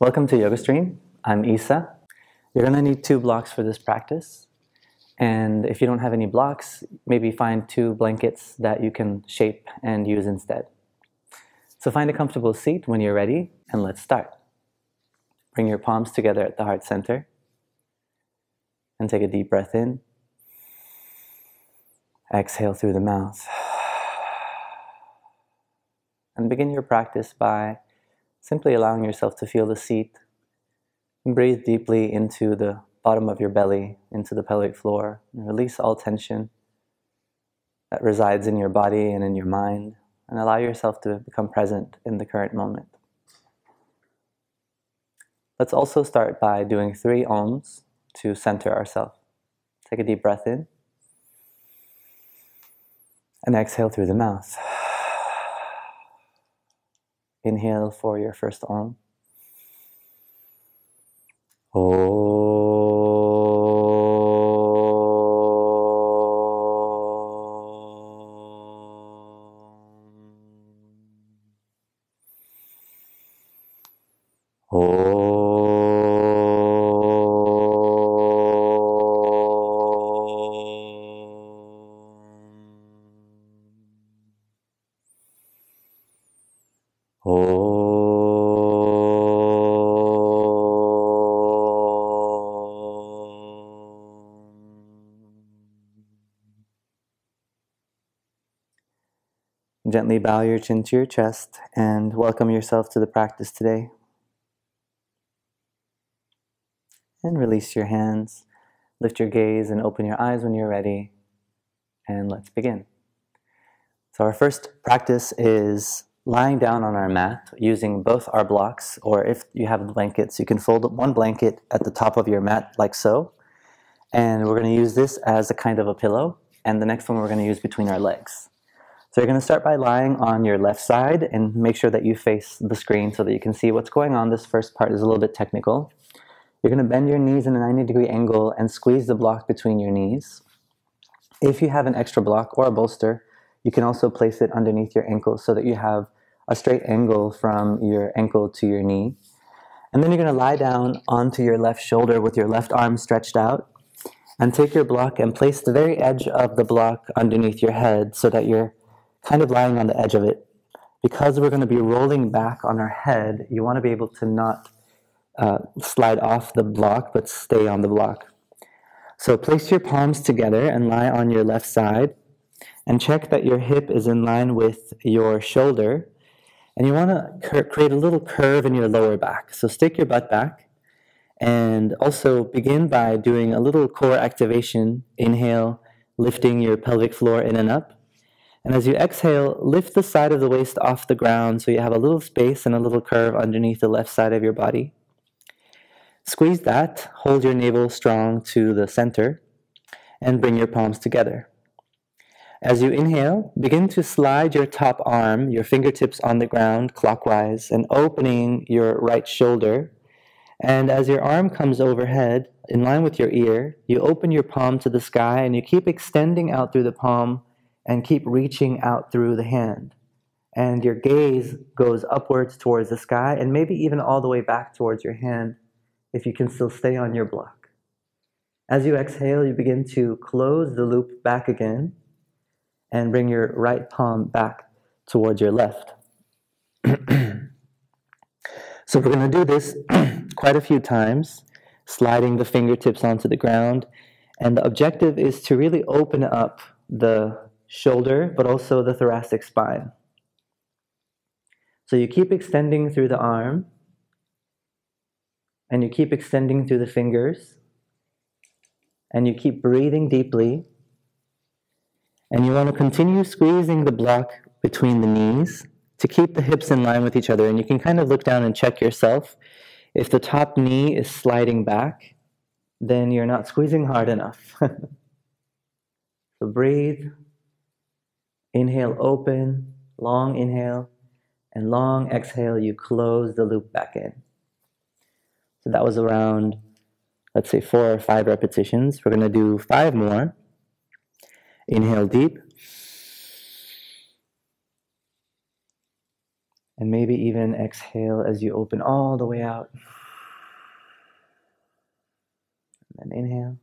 Welcome to YogaStream. I'm Isa. You're going to need 2 blocks for this practice. And if you don't have any blocks, maybe find 2 blankets that you can shape and use instead. So find a comfortable seat when you're ready, and let's start. Bring your palms together at the heart center. And take a deep breath in. Exhale through the mouth. And begin your practice by simply allowing yourself to feel the seat. And breathe deeply into the bottom of your belly, into the pelvic floor. And release all tension that resides in your body and in your mind. And allow yourself to become present in the current moment. Let's also start by doing 3 Oms to center ourselves. Take a deep breath in. And exhale through the mouth. Inhale for your first Om. Gently bow your chin to your chest and welcome yourself to the practice today. And release your hands, lift your gaze and open your eyes when you're ready. And let's begin. So our first practice is lying down on our mat using both our blocks, or if you have blankets, you can fold 1 blanket at the top of your mat like so. And we're going to use this as a kind of a pillow, and the next one we're going to use between our legs. So you're going to start by lying on your left side and make sure that you face the screen so that you can see what's going on. This first part is a little bit technical. You're going to bend your knees in a 90-degree angle and squeeze the block between your knees. If you have an extra block or a bolster, you can also place it underneath your ankle so that you have a straight angle from your ankle to your knee. And then you're going to lie down onto your left shoulder with your left arm stretched out and take your block and place the very edge of the block underneath your head so that you're kind of lying on the edge of it. Because we're going to be rolling back on our head, you want to be able to not slide off the block, but stay on the block. So place your palms together and lie on your left side, and check that your hip is in line with your shoulder. And you want to create a little curve in your lower back. So stick your butt back, and also begin by doing a little core activation. Inhale, lifting your pelvic floor in and up. And as you exhale, lift the side of the waist off the ground so you have a little space and a little curve underneath the left side of your body. Squeeze that, hold your navel strong to the center, and bring your palms together. As you inhale, begin to slide your top arm, your fingertips on the ground clockwise, and opening your right shoulder. And as your arm comes overhead, in line with your ear, you open your palm to the sky and you keep extending out through the palm and keep reaching out through the hand. And your gaze goes upwards towards the sky and maybe even all the way back towards your hand if you can still stay on your block. As you exhale, you begin to close the loop back again and bring your right palm back towards your left. So we're going to do this quite a few times, sliding the fingertips onto the ground. And the objective is to really open up the shoulder, but also the thoracic spine. So you keep extending through the arm, and you keep extending through the fingers, and you keep breathing deeply, and you want to continue squeezing the block between the knees to keep the hips in line with each other. And you can kind of look down and check yourself. If the top knee is sliding back, then you're not squeezing hard enough. So breathe. Inhale, open, long inhale, and long exhale, you close the loop back in. So that was around, let's say, 4 or 5 repetitions. We're going to do 5 more. Inhale deep. And maybe even exhale as you open all the way out. And then inhale.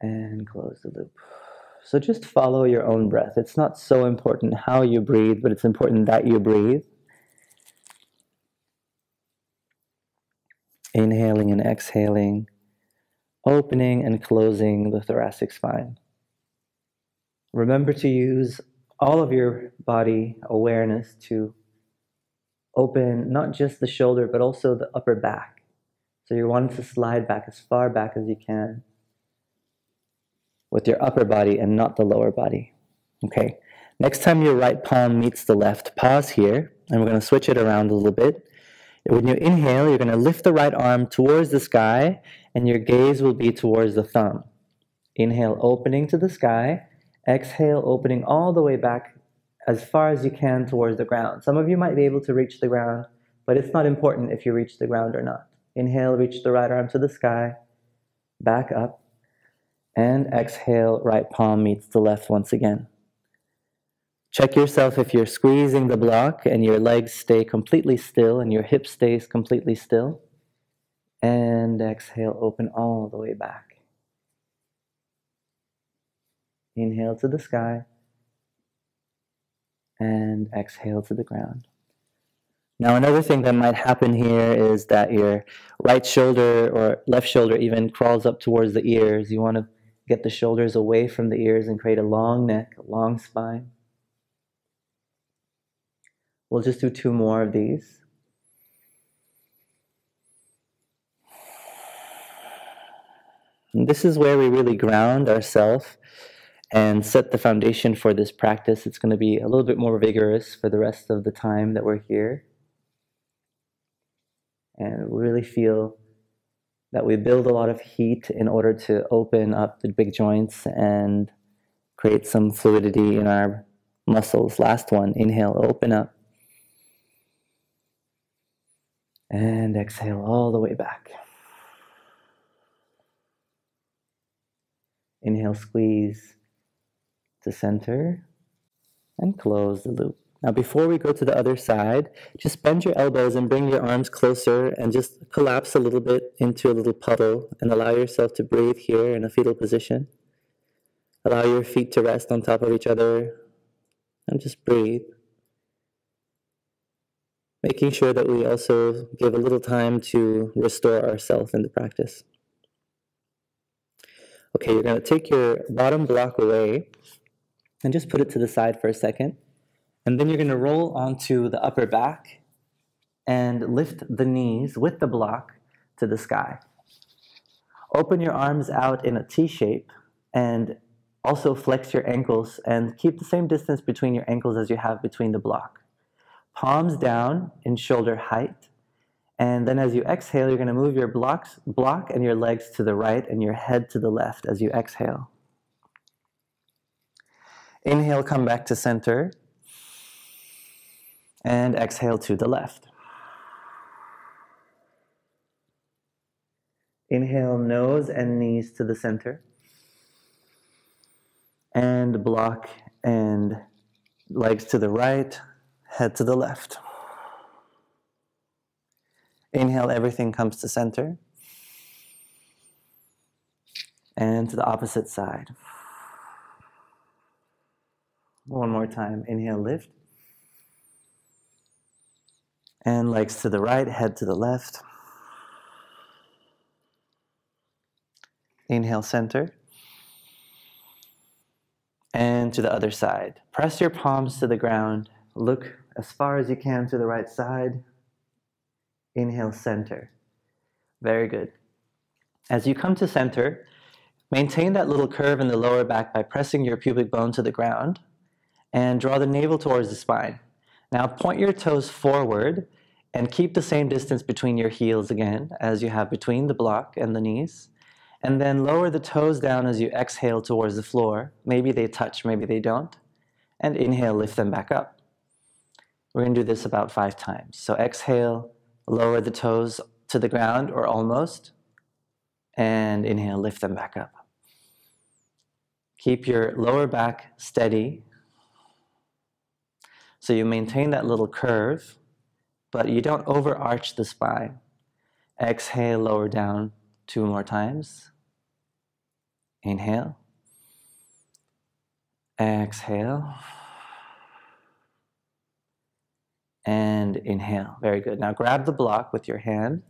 And close the loop. So just follow your own breath. It's not so important how you breathe, but it's important that you breathe. Inhaling and exhaling, opening and closing the thoracic spine. Remember to use all of your body awareness to open not just the shoulder, but also the upper back. So you're wanting to slide back as far back as you can with your upper body and not the lower body. Okay, next time your right palm meets the left, pause here, and we're going to switch it around a little bit. When you inhale, you're going to lift the right arm towards the sky, and your gaze will be towards the thumb. Inhale, opening to the sky. Exhale, opening all the way back as far as you can towards the ground. Some of you might be able to reach the ground, but it's not important if you reach the ground or not. Inhale, reach the right arm to the sky, back up, and exhale, right palm meets the left once again. Check yourself if you're squeezing the block and your legs stay completely still and your hip stays completely still. And exhale, open all the way back. Inhale to the sky. And exhale to the ground. Now another thing that might happen here is that your right shoulder or left shoulder even crawls up towards the ears. You want to get the shoulders away from the ears and create a long neck, a long spine. We'll just do 2 more of these. And this is where we really ground ourselves and set the foundation for this practice. It's going to be a little bit more vigorous for the rest of the time that we're here. And we really feel that we build a lot of heat in order to open up the big joints and create some fluidity in our muscles. Last one, inhale, open up. And exhale all the way back. Inhale, squeeze to center and close the loop. Now before we go to the other side, just bend your elbows and bring your arms closer and just collapse a little bit into a little puddle and allow yourself to breathe here in a fetal position. Allow your feet to rest on top of each other and just breathe. Making sure that we also give a little time to restore ourselves in the practice. Okay, you're going to take your bottom block away and just put it to the side for a second. And then you're going to roll onto the upper back and lift the knees with the block to the sky. Open your arms out in a T shape and also flex your ankles and keep the same distance between your ankles as you have between the block. Palms down in shoulder height. And then as you exhale, you're going to move your block and your legs to the right and your head to the left as you exhale. Inhale, come back to center. And exhale to the left. Inhale, nose and knees to the center. And block and legs to the right, head to the left. Inhale, everything comes to center. And to the opposite side. One more time. Inhale, lift. And legs to the right, head to the left. Inhale, center. And to the other side. Press your palms to the ground. Look as far as you can to the right side. Inhale, center. Very good. As you come to center, maintain that little curve in the lower back by pressing your pubic bone to the ground and draw the navel towards the spine. Now point your toes forward and keep the same distance between your heels again as you have between the block and the knees. And then lower the toes down as you exhale towards the floor. Maybe they touch, maybe they don't. And inhale, lift them back up. We're going to do this about 5 times. So exhale, lower the toes to the ground or almost. And inhale, lift them back up. Keep your lower back steady. So you maintain that little curve, but you don't overarch the spine. Exhale, lower down 2 more times. Inhale. Exhale. And inhale. Very good. Now grab the block with your hand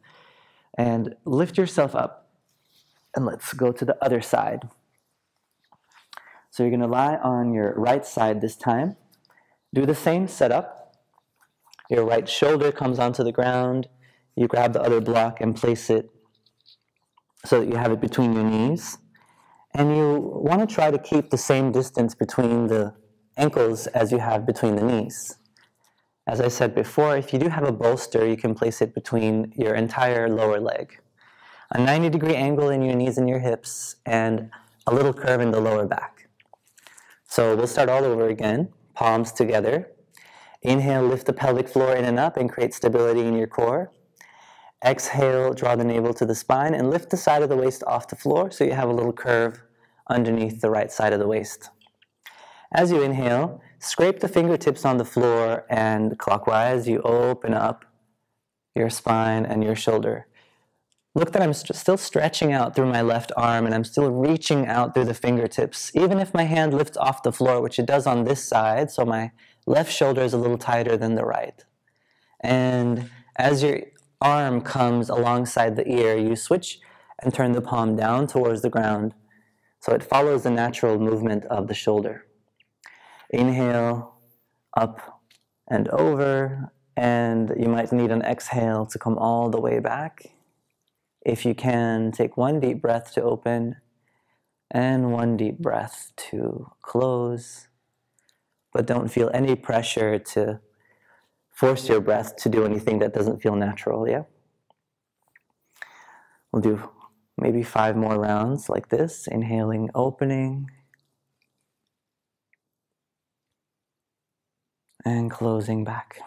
and lift yourself up. And let's go to the other side. So you're going to lie on your right side this time. Do the same setup. Your right shoulder comes onto the ground. You grab the other block and place it so that you have it between your knees. And you want to try to keep the same distance between the ankles as you have between the knees. As I said before, if you do have a bolster, you can place it between your entire lower leg. A 90-degree angle in your knees and your hips, and a little curve in the lower back. So we'll start all over again. Palms together. Inhale, lift the pelvic floor in and up and create stability in your core. Exhale, draw the navel to the spine and lift the side of the waist off the floor so you have a little curve underneath the right side of the waist. As you inhale, scrape the fingertips on the floor and clockwise you open up your spine and your shoulder. Look that I'm still stretching out through my left arm and I'm still reaching out through the fingertips. Even if my hand lifts off the floor, which it does on this side, so my left shoulder is a little tighter than the right. And as your arm comes alongside the ear, you switch and turn the palm down towards the ground so it follows the natural movement of the shoulder. Inhale, up and over, and you might need an exhale to come all the way back. If you can, take 1 deep breath to open and 1 deep breath to close. But don't feel any pressure to force your breath to do anything that doesn't feel natural, yeah? We'll do maybe 5 more rounds like this. Inhaling, opening, and closing back.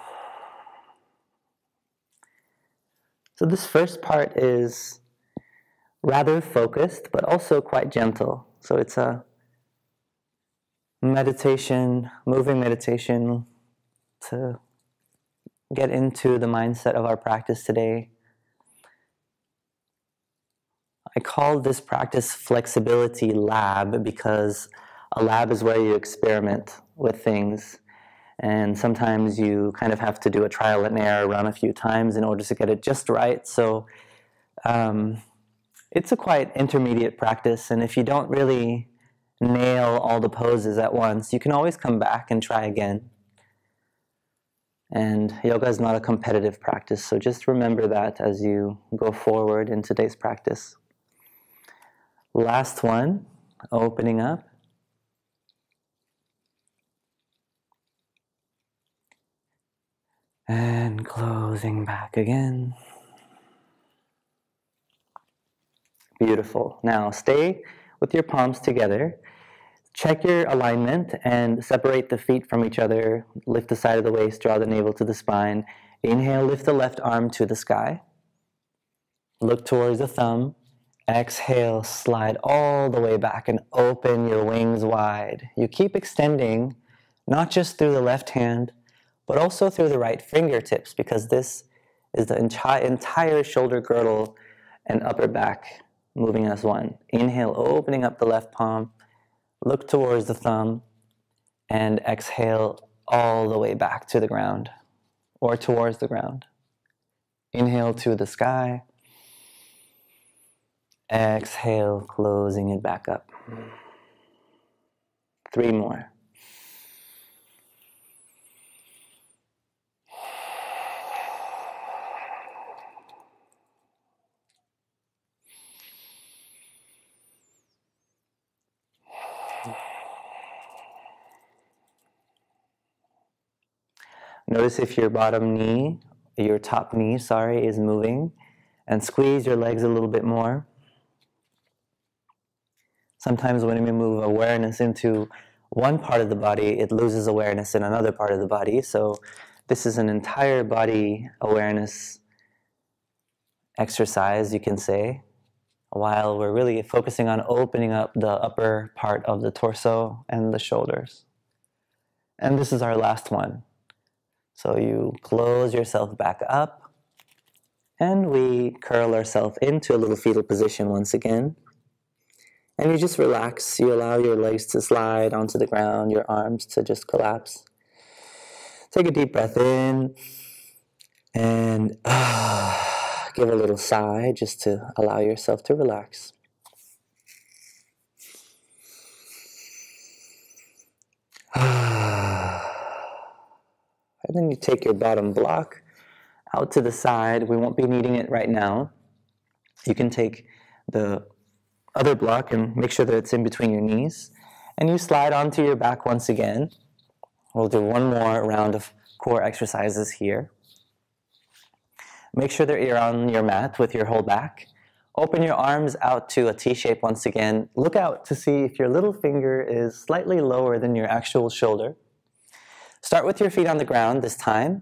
So this first part is rather focused, but also quite gentle. So it's a meditation, moving meditation to get into the mindset of our practice today. I call this practice Flexibility Lab because a lab is where you experiment with things. And sometimes you kind of have to do a trial and error, run a few times in order to get it just right. So it's a quite intermediate practice. And if you don't really nail all the poses at once, you can always come back and try again. And yoga is not a competitive practice. So just remember that as you go forward in today's practice. Last one, opening up. And closing back again. Beautiful. Now stay with your palms together. Check your alignment and separate the feet from each other. Lift the side of the waist, draw the navel to the spine. Inhale, lift the left arm to the sky. Look towards the thumb. Exhale, slide all the way back and open your wings wide. You keep extending, not just through the left hand, but also through the right fingertips, because this is the entire shoulder girdle and upper back moving as one. Inhale, opening up the left palm, look towards the thumb, and exhale all the way back to the ground, or towards the ground. Inhale to the sky. Exhale, closing it back up. 3 more. Notice if your top knee, is moving, and squeeze your legs a little bit more. Sometimes when we move awareness into one part of the body, it loses awareness in another part of the body. So this is an entire body awareness exercise, you can say, while we're really focusing on opening up the upper part of the torso and the shoulders. And this is our last one. So you close yourself back up, and we curl ourselves into a little fetal position once again. And you just relax. You allow your legs to slide onto the ground, your arms to just collapse. Take a deep breath in, and give a little sigh just to allow yourself to relax. And then you take your bottom block out to the side. We won't be needing it right now. You can take the other block and make sure that it's in between your knees. And you slide onto your back once again. We'll do one more round of core exercises here. Make sure that you're on your mat with your whole back. Open your arms out to a T shape once again. Look out to see if your little finger is slightly lower than your actual shoulder. Start with your feet on the ground this time,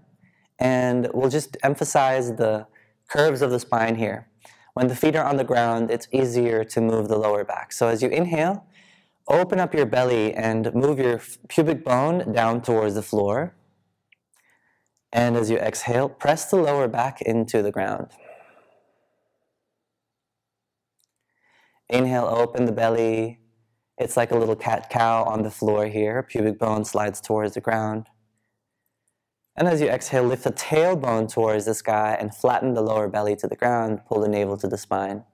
and we'll just emphasize the curves of the spine here. When the feet are on the ground, it's easier to move the lower back. So as you inhale, open up your belly and move your pubic bone down towards the floor. And as you exhale, press the lower back into the ground. Inhale, open the belly. It's like a little cat-cow on the floor here. Pubic bone slides towards the ground. And as you exhale, lift the tailbone towards the sky and flatten the lower belly to the ground. Pull the navel to the spine.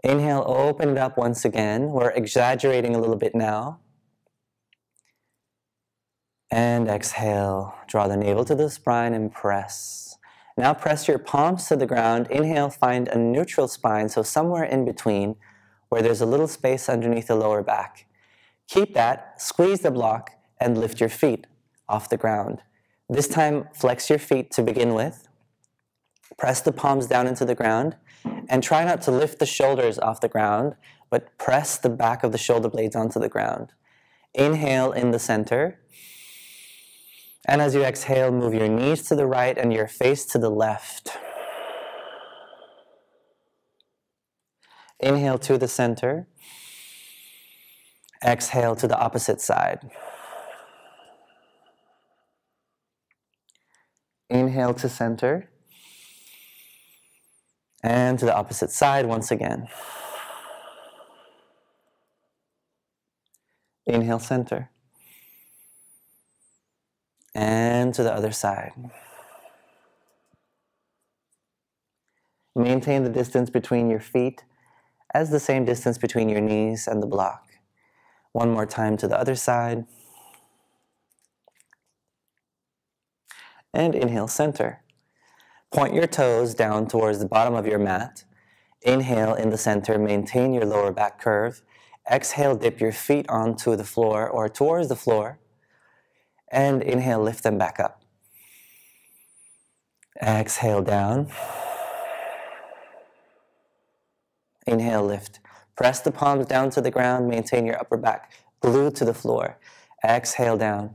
Inhale, open it up once again. We're exaggerating a little bit now. And exhale, draw the navel to the spine and press. Now press your palms to the ground. Inhale, find a neutral spine, so somewhere in between where there's a little space underneath the lower back. Keep that, squeeze the block, and lift your feet off the ground. This time, flex your feet to begin with. Press the palms down into the ground, and try not to lift the shoulders off the ground, but press the back of the shoulder blades onto the ground. Inhale in the center. And as you exhale, move your knees to the right and your face to the left. Inhale to the center. Exhale to the opposite side. Inhale to center. And to the opposite side once again. Inhale, center. And to the other side. Maintain the distance between your feet as the same distance between your knees and the block. One more time to the other side. And inhale, center. Point your toes down towards the bottom of your mat. Inhale in the center, maintain your lower back curve. Exhale, dip your feet onto the floor or towards the floor. And inhale, lift them back up. Exhale down. Inhale, lift. Press the palms down to the ground, maintain your upper back glued to the floor. Exhale down.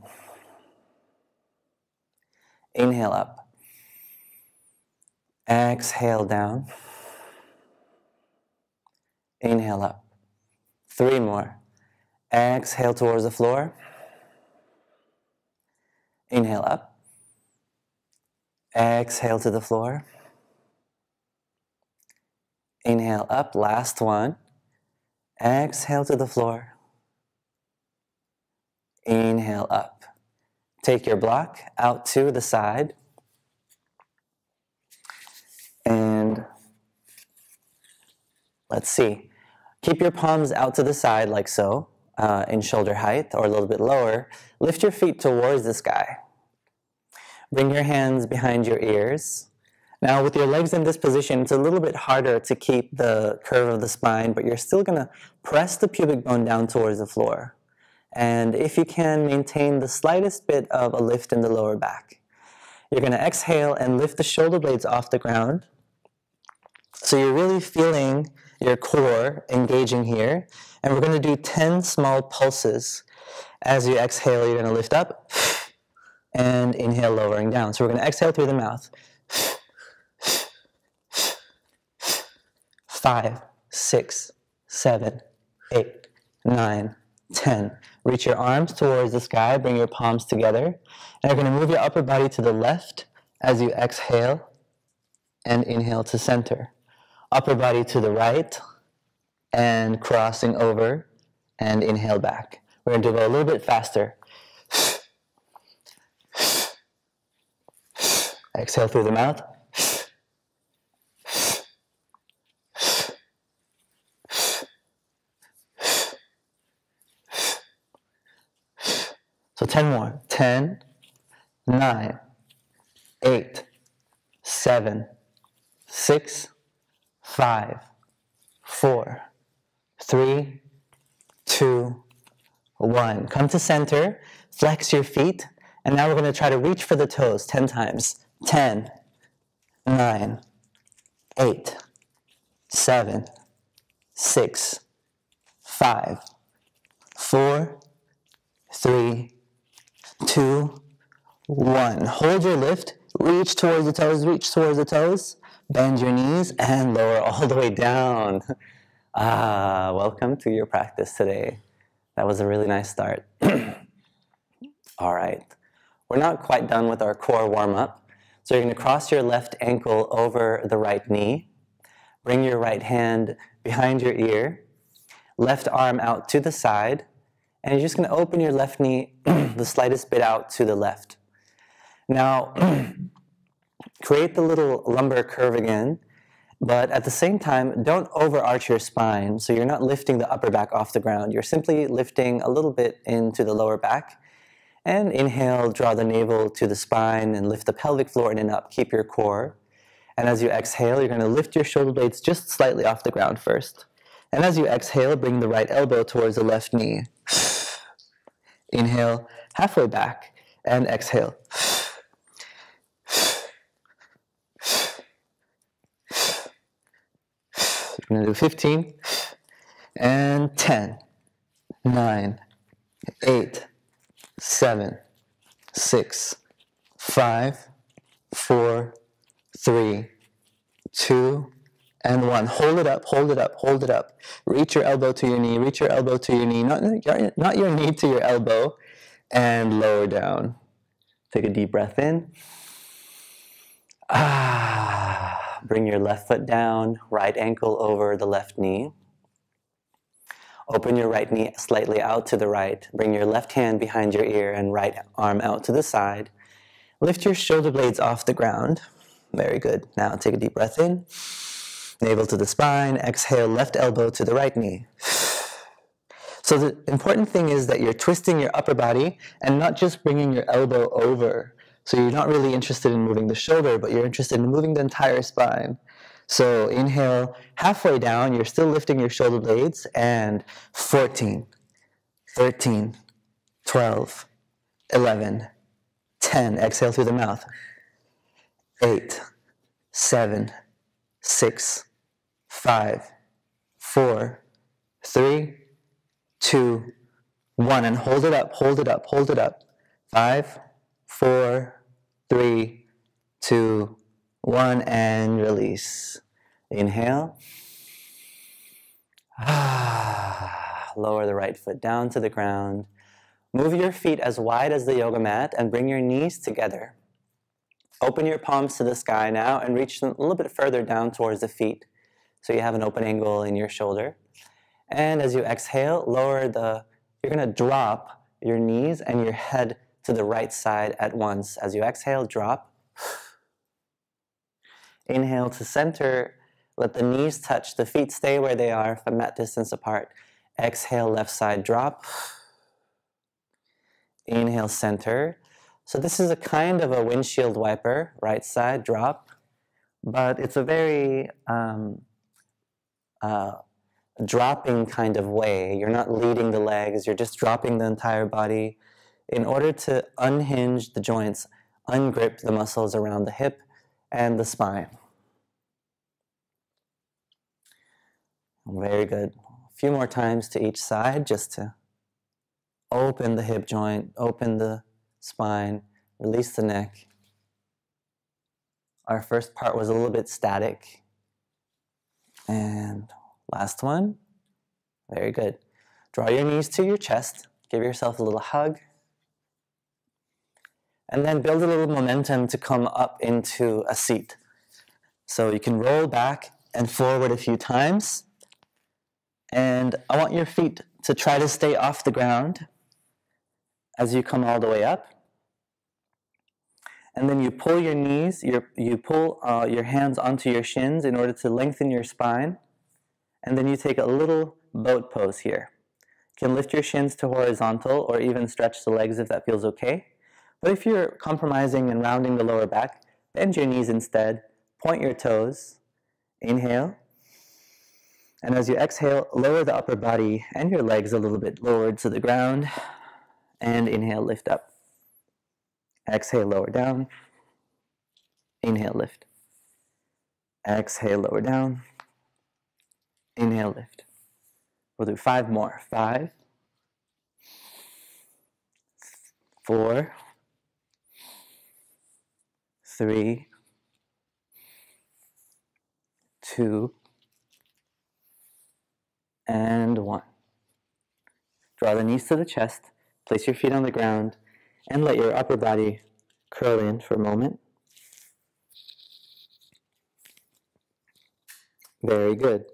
Inhale up. Exhale down. Inhale up. 3 more. Exhale towards the floor. Inhale up. Exhale to the floor. Inhale up, last one. Exhale to the floor. Inhale up. Take your block out to the side. And let's see. Keep your palms out to the side like so, in shoulder height or a little bit lower. Lift your feet towards the sky. Bring your hands behind your ears. Now with your legs in this position, it's a little bit harder to keep the curve of the spine, but you're still going to press the pubic bone down towards the floor. And if you can, maintain the slightest bit of a lift in the lower back. You're going to exhale and lift the shoulder blades off the ground. So you're really feeling your core engaging here. And we're going to do 10 small pulses. As you exhale, you're going to lift up and inhale, lowering down. So we're going to exhale through the mouth. 5, 6, 7, 8, 9, 10. Reach your arms towards the sky, bring your palms together, and you're going to move your upper body to the left as you exhale and inhale to center. Upper body to the right and crossing over and inhale back. We're going to go a little bit faster. Exhale through the mouth. So 10 more. 10, 9, 8, 7, 6, 5, 4, 3, 2, 1. Come to center, flex your feet, and now we're going to try to reach for the toes 10 times. 10, 9, 8, 7, 6, 5, 4, 3, 2, 1. Hold your lift, reach towards the toes, bend your knees, and lower all the way down. Welcome to your practice today. That was a really nice start. All right, we're not quite done with our core warm-up. So you're going to cross your left ankle over the right knee, bring your right hand behind your ear, left arm out to the side, and you're just going to open your left knee the slightest bit out to the left. Now, create the little lumbar curve again, but at the same time, don't overarch your spine, so you're not lifting the upper back off the ground. You're simply lifting a little bit into the lower back. And inhale, draw the navel to the spine and lift the pelvic floor in and up. Keep your core. And as you exhale, you're going to lift your shoulder blades just slightly off the ground first. And as you exhale, bring the right elbow towards the left knee. Inhale, halfway back, and exhale. We're going to do 15, and 10, 9, 8, 7, 6, 5, 4, 3, 2, and 1. Hold it up, hold it up, hold it up. Reach your elbow to your knee, reach your elbow to your knee, not your knee to your elbow, and lower down. Take a deep breath in. Bring your left foot down, right ankle over the left knee. Open your right knee slightly out to the right. Bring your left hand behind your ear and right arm out to the side. Lift your shoulder blades off the ground. Very good. Now take a deep breath in. Navel to the spine. Exhale, left elbow to the right knee. So the important thing is that you're twisting your upper body and not just bringing your elbow over. So you're not really interested in moving the shoulder, but you're interested in moving the entire spine. So inhale, halfway down, you're still lifting your shoulder blades, and 14, 13, 12, 11, 10. Exhale through the mouth. 8, 7, 6, 5, 4, 3, 2, 1. And hold it up, hold it up, hold it up. 5, 4, 3, 2, 1, and release. Inhale. Lower the right foot down to the ground. Move your feet as wide as the yoga mat and bring your knees together. Open your palms to the sky now and reach a little bit further down towards the feet so you have an open angle in your shoulder. And as you exhale, you're going to drop your knees and your head to the right side at once. As you exhale, drop. Inhale to center. Let the knees touch. The feet stay where they are from mat distance apart. Exhale, left side drop. Inhale, center. So this is a kind of a windshield wiper, right side drop, but it's a very dropping kind of way. You're not leading the legs, you're just dropping the entire body in order to unhinge the joints, ungrip the muscles around the hip and the spine. Very good. A few more times to each side just to open the hip joint, open the spine, release the neck. Our first part was a little bit static. And last one. Very good. Draw your knees to your chest. Give yourself a little hug. And then build a little momentum to come up into a seat. So you can roll back and forward a few times. And I want your feet to try to stay off the ground as you come all the way up. And then you pull your knees, you pull your hands onto your shins in order to lengthen your spine. And then you take a little boat pose here. You can lift your shins to horizontal or even stretch the legs if that feels okay. But if you're compromising and rounding the lower back, bend your knees instead, point your toes, inhale. And as you exhale, lower the upper body and your legs a little bit lowered to the ground. And inhale, lift up. Exhale, lower down. Inhale, lift. Exhale, lower down. Inhale, lift. We'll do 5 more. 5, 4, 3, 2, and 1. Draw the knees to the chest, place your feet on the ground, and let your upper body curl in for a moment. Very good.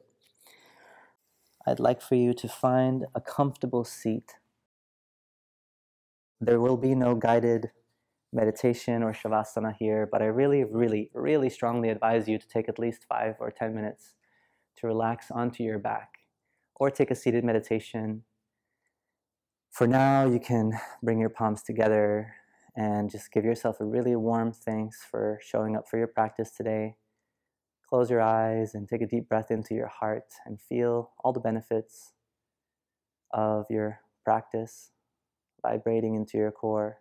I'd like for you to find a comfortable seat. There will be no guided meditation or Savasana here, but I really strongly advise you to take at least 5 or 10 minutes to relax onto your back, or take a seated meditation. For now, you can bring your palms together and just give yourself a really warm thanks for showing up for your practice today. Close your eyes and take a deep breath into your heart and feel all the benefits of your practice vibrating into your core.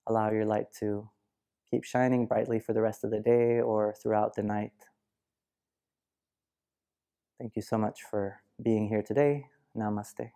Allow your light to keep shining brightly for the rest of the day or throughout the night. Thank you so much for being here today. Namaste.